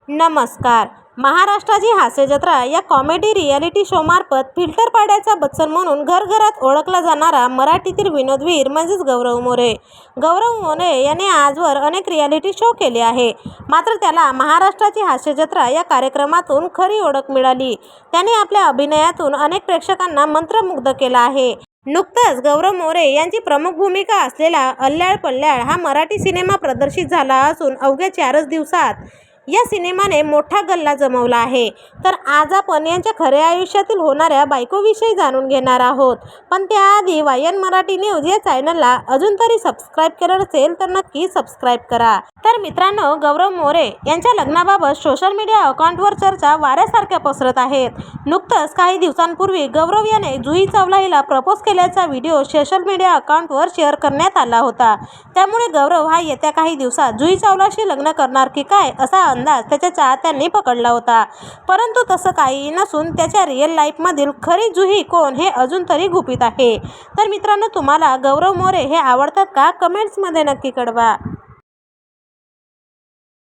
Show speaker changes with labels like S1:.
S1: नमस्कार. महाराष्ट्राची हास्यजत्रा या कॉमेडी रियालिटी शोमार्फत फिल्टर पाड्याचा बच्चन म्हणून घरघरात ओळखला जाणारा मराठीतील विनोदवीर म्हणजेच गौरव मोरे. गौरव मोरे याने आजवर अनेक रियालिटी शो केले आहे. मात्र त्याला महाराष्ट्राची हास्यजत्रा या कार्यक्रमातून खरी ओळख मिळाली. त्याने आपल्या अभिनयातून अनेक प्रेक्षकांना मंत्रमुग्ध केला आहे. नुकताच गौरव मोरे यांची प्रमुख भूमिका असलेला अल्ल्याळ पल्ल्याळ हा मराठी सिनेमा प्रदर्शित झाला असून अवघ्या 4च दिवसात या सिनेमाने मोठा गल्ला जमवला आहे. तर आज आपण यांच्या खऱ्या आयुष्यातील होणाऱ्या बायकोविषयी जाणून घेणार आहोत. पण त्याआधी वायन मराठी न्यूज या चॅनलला अजून तरी सबस्क्राईब केलं नसेल तर नक्की सबस्क्राईब करा. तर मित्रांनो, गौरव मोरे यांच्या लग्नाबाबत सोशल मीडिया अकाउंटवर चर्चा वाऱ्यासारख्या पसरत आहेत. नुकतंच काही दिवसांपूर्वी गौरव याने जुही चावला हिला प्रपोज केल्याचा व्हिडिओ सोशल मीडिया अकाउंटवर शेअर करण्यात आला होता. त्यामुळे गौरव हा येत्या काही दिवसात जुही चावलाशी लग्न करणार की काय असा अंदाज त्याच्या चाहत्यांनी पकडला होता. परंतु तसं काही नसून त्याच्या रिअल लाईफमधील खरी जुही कोण हे अजून तरी गुपित आहे. तर मित्रांनो, तुम्हाला गौरव मोरे हे आवडतात का? कमेंट्समध्ये नक्की कळवा.